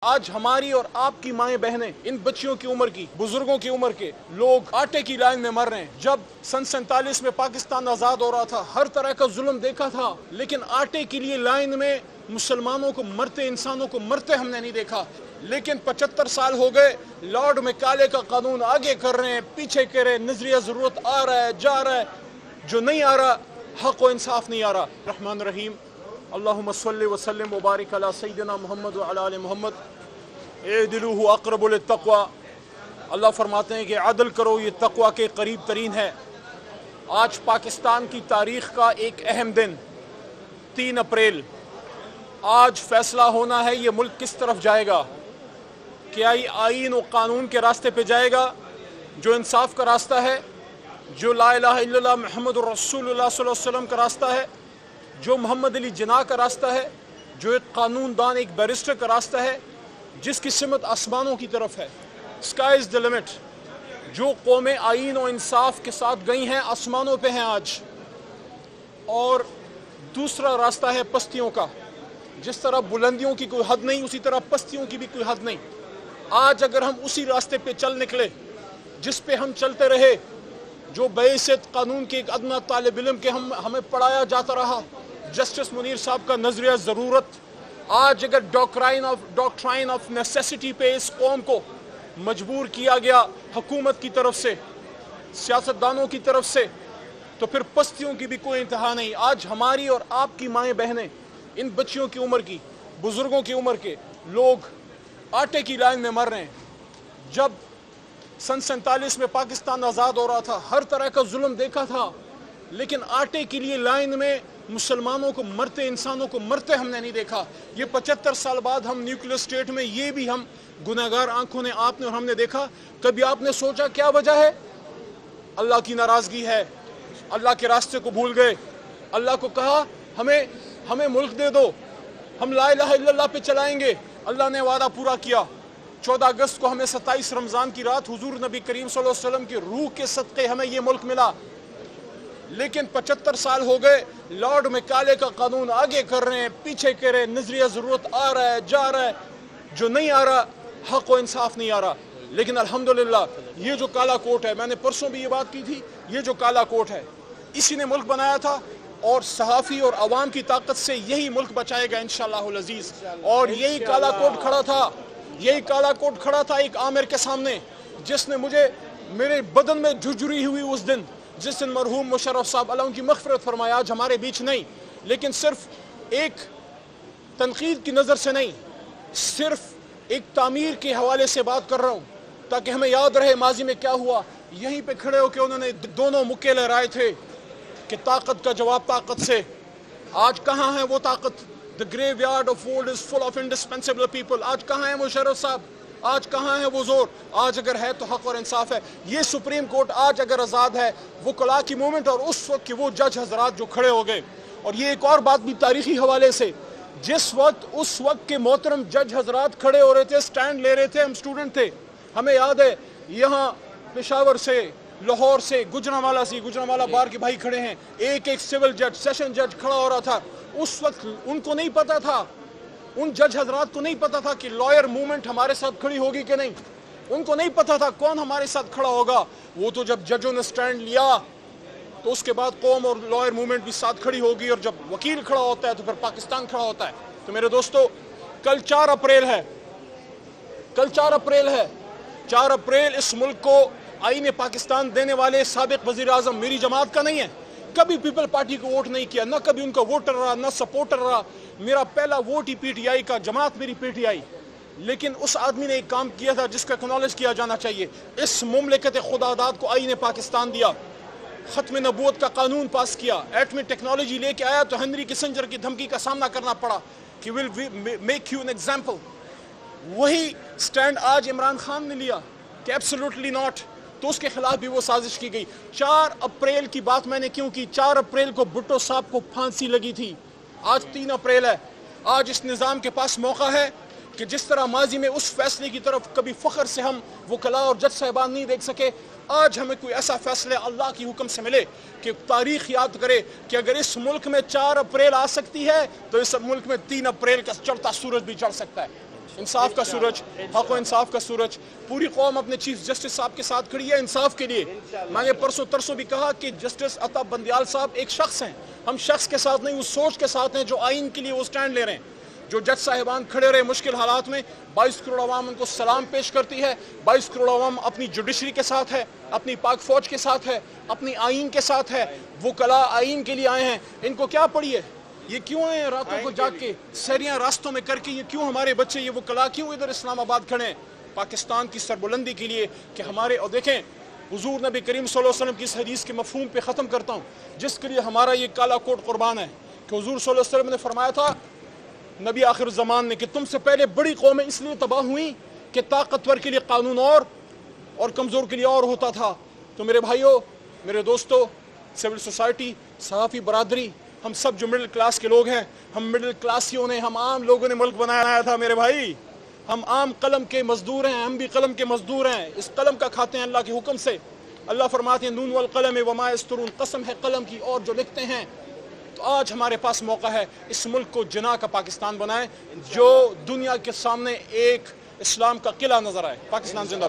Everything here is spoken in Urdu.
آج ہماری اور آپ کی مائیں بہنیں، ان بچیوں کی عمر کی، بزرگوں کی عمر کے لوگ آٹے کی لائن میں مر رہے ہیں۔ جب سن 47 میں پاکستان آزاد ہو رہا تھا، ہر طرح کا ظلم دیکھا تھا، لیکن آٹے کے لیے لائن میں مسلمانوں کو مرتے، انسانوں کو مرتے ہم نے نہیں دیکھا۔ لیکن 75 سال ہو گئے، لارڈ مکالے کا قانون آگے کر رہے ہیں، پیچھے کر رہے ہیں، نظریہ ضرورت آ رہا ہے، جا رہا ہے، جو نہیں آ رہا حق و انصاف نہیں آ رہا۔ رحمان الرحیم، اللہم صلی وسلم وبارک علی سیدنا محمد وعلی آل محمد، اعدلوا اقرب للتقوی۔ اللہ فرماتے ہیں کہ عدل کرو، یہ تقوی کے قریب ترین ہے۔ آج پاکستان کی تاریخ کا ایک اہم دن، 3 اپریل۔ آج فیصلہ ہونا ہے یہ ملک کس طرف جائے گا۔ کیا یہ آئین و قانون کے راستے پہ جائے گا، جو انصاف کا راستہ ہے، جو لا الہ الا اللہ محمد رسول اللہ صلی اللہ علیہ وسلم کا راستہ ہے، جو محمد علی جناح کا راستہ ہے، جو ایک قانون دان، ایک بیرسٹر کا راستہ ہے، جس کی سمت آسمانوں کی طرف ہے۔ Sky is the limit. جو قومیں آئین و انصاف کے ساتھ گئی ہیں، آسمانوں پہ ہیں آج۔ اور دوسرا راستہ ہے پستیوں کا۔ جس طرح بلندیوں کی کوئی حد نہیں، اسی طرح پستیوں کی بھی کوئی حد نہیں۔ آج اگر ہم اسی راستے پہ چل نکلے جس پہ ہم چلتے رہے، جو بحیثیت قانون کے ایک ادنا طالب علم کے ہمیں پڑھایا جاتا رہا، جسٹس منیر صاحب کا نظریہ ضرورت، آج اگر ڈاکٹرائن آف نیسیسٹی پہ اس قوم کو مجبور کیا گیا حکومت کی طرف سے، سیاستدانوں کی طرف سے، تو پھر پستیوں کی بھی کوئی انتہا نہیں۔ آج ہماری اور آپ کی مائیں بہنیں، ان بچیوں کی عمر کی، بزرگوں کی عمر کے لوگ آٹے کی لائن میں مر رہے ہیں۔ جب سن 47 میں پاکستان آزاد ہو رہا تھا، ہر طرح کا ظلم دیکھا تھا، لیکن آٹے کے لیے لائن میں مسلمانوں کو مرتے، انسانوں کو مرتے ہم نے نہیں دیکھا۔ یہ 75 سال بعد ہم نیوکلیر اسٹیٹ میں، یہ بھی ہم گناہگار آنکھوں نے، آپ نے اور ہم نے دیکھا۔ کبھی آپ نے سوچا کیا وجہ ہے؟ اللہ کی ناراضگی ہے، اللہ کے راستے کو بھول گئے۔ اللہ کو کہا ہمیں ملک دے دو، ہم لا الہ الا اللہ پہ چلائیں گے۔ اللہ نے وعدہ پورا کیا۔ 14 اگست کو ہمیں 27 رمضان کی رات حضور نبی کریم صلی اللہ علیہ وسلم کی روح کے صدقے ہمیں یہ ملک ملا۔ لیکن 75 سال ہو گئے، لارڈ مکالے کا قانون آگے کر رہے ہیں، پیچھے کر رہے ہیں، نظریہ ضرورت آ رہا ہے، جا رہا ہے، جو نہیں آ رہا حق و انصاف نہیں آ رہا۔ لیکن الحمدللہ یہ جو کالا کوٹ ہے، میں نے پرسوں بھی یہ بات کی تھی، یہ جو کالا کوٹ ہے، اسی نے ملک بنایا تھا، اور صحافی اور عوام کی طاقت سے یہی ملک بچائے گا انشاءاللہ العزیز۔ اور یہی کالا کوٹ کھڑا تھا، یہی کالا کوٹ کھڑا تھا ایک عامر کے سامنے، جس نے مجھے، میرے بدن میں جھجری ہوئی اس دن، جس دن مرحوم مشرف صاحب اللہ ان کی مغفرت فرمایا، آج ہمارے بیچ نہیں، لیکن صرف ایک تنقید کی نظر سے نہیں، صرف ایک تعمیر کے حوالے سے بات کر رہا ہوں، تاکہ ہمیں یاد رہے ماضی میں کیا ہوا۔ یہیں پہ کھڑے ہو کے انہوں نے دونوں مکے لہرائے تھے کہ طاقت کا جواب طاقت سے۔ آج کہاں ہے وہ طاقت؟ The graveyard of old is full of indispensable people۔ آج کہاں ہے مشرف صاحب؟ آج کہاں ہے وہ زور؟ آج اگر ہے تو حق اور انصاف ہے۔ یہ سپریم کورٹ آج اگر آزاد ہے، وہ کلا کی مومنٹ اور اس وقت کے وہ جج حضرات جو کھڑے ہو گئے۔ اور یہ ایک اور بات بھی تاریخی حوالے سے، جس وقت اس وقت کے محترم جج حضرات کھڑے ہو رہے تھے، سٹینڈ لے رہے تھے، ہم سٹوڈنٹ تھے، ہمیں یاد ہے یہاں پشاور سے، لاہور سے، گجرانوالہ سے، گجرانوالہ بار کے بھائی کھڑے ہیں، ایک سول جج، سیشن جج کھڑا ہو رہا تھا۔ اس وقت ان کو نہیں پتا تھا، ان جج حضرات کو نہیں پتا تھا کہ لائر موومنٹ ہمارے ساتھ کھڑی ہوگی کہ نہیں، ان کو نہیں پتا تھا کون ہمارے ساتھ کھڑا ہوگا۔ وہ تو جب ججوں نے سٹینڈ لیا تو اس کے بعد قوم اور لائر موومنٹ بھی ساتھ کھڑی ہوگی، اور جب وکیل کھڑا ہوتا ہے تو پھر پاکستان کھڑا ہوتا ہے۔ تو میرے دوستو، کل 4 اپریل ہے، کل 4 اپریل ہے۔ 4 اپریل اس ملک کو آئین پاکستان دینے والے سابق وزیر اعظم میری جماعت کا نہیں ہے، کبھی پیپل پارٹی کو ووٹ نہیں کیا، نہ کبھی ان کا ووٹر رہا، نہ سپورٹر رہا۔ میرا پہلا vote he P T I کا، جماعت میری پی ٹی آئی۔ لیکن اس آدمی نے ایک کام کیا تھا جس کا اکنالج کیا جانا چاہیے۔ اس مملکت خداداد کو آئین پاکستان دیا، ختم نبوت کا قانون پاس کیا، ایٹمی ٹیکنالوجی لے کے آیا تو ہنری کسنجر کی دھمکی کا سامنا کرنا پڑا کہ will make you an example. وہی سٹینڈ آج عمران خان نے لیا کہ ایبسولوٹلی ناٹ، تو اس کے خلاف بھی وہ سازش کی گئی۔ 4 اپریل کی بات میں نے کیوں کی؟ 4 اپریل کو بھٹو صاحب کو پھانسی لگی تھی، آج 3 اپریل ہے۔ آج اس نظام کے پاس موقع ہے کہ جس طرح ماضی میں اس فیصلے کی طرف کبھی فخر سے ہم وکلاء اور جج صاحبان نہیں دیکھ سکے، آج ہمیں کوئی ایسا فیصلہ اللہ کی حکم سے ملے کہ تاریخ یاد کرے کہ اگر اس ملک میں 4 اپریل آ سکتی ہے تو اس ملک میں 3 اپریل کا چڑھتا سورج بھی چڑھ سکتا ہے۔ انصاف کا سورج، حق و انصاف کا سورج. پوری قوم اپنے چیف جسٹس صاحب کے ساتھ کھڑی ہے انصاف کے لیے. میں نے پرسوں ترسوں بھی کہا کہ جسٹس عطا بندیال صاحب ایک شخص ہیں. ہم شخص کے ساتھ نہیں، اس سوچ کے ساتھ ہیں جو آئین کے لیے وہ سٹینڈ لے رہے ہیں. جو جج صاحبان کھڑے رہے مشکل حالات میں، 22 کروڑ عوام ان کو سلام پیش کرتی ہے. 22 کروڑ عوام اپنی جوڈیشری کے ساتھ ہے، اپنی پاک فوج کے ساتھ ہے، اپنی آئین کے ساتھ ہے. وہ کلا آئین کے لیے آئے ہیں. ان کو کیا پڑی ہے؟ یہ کیوں ہیں راتوں کو جاگ کے سیریاں راستوں میں کر کے؟ یہ کیوں ہمارے بچے، یہ وہ کلا کیوں ادھر اسلام آباد کھڑے ہیں؟ پاکستان کی سربلندی کے لیے کہ ہمارے. اور دیکھیں حضور نبی کریم صلی اللہ علیہ وسلم کی اس حدیث کے مفہوم پہ ختم کرتا ہوں، جس کے لیے ہمارا یہ کالا کوٹ قربان ہے، کہ حضور صلی اللہ علیہ وسلم نے فرمایا تھا نبی آخر الزمان نے کہ تم سے پہلے بڑی قومیں اس لیے تباہ ہوئیں کہ طاقتور کے لیے قانون اور کمزور کے لیے اور ہوتا تھا. تو میرے بھائیوں، میرے دوستوں، سول سوسائٹی، صحافی برادری، ہم سب جو مڈل کلاس کے لوگ ہیں، ہم مڈل کلاسیوں نے، ہم عام لوگوں نے ملک بنایا تھا میرے بھائی. ہم عام قلم کے مزدور ہیں، ہم بھی قلم کے مزدور ہیں. اس قلم کا کھاتے ہیں اللہ کے حکم سے. اللہ فرماتے ہیں نون والقلم وما یسطرون، قسم ہے قلم کی اور جو لکھتے ہیں. تو آج ہمارے پاس موقع ہے اس ملک کو جناح کا پاکستان بنائیں، جو دنیا کے سامنے ایک اسلام کا قلعہ نظر آئے. پاکستان زندہ باد.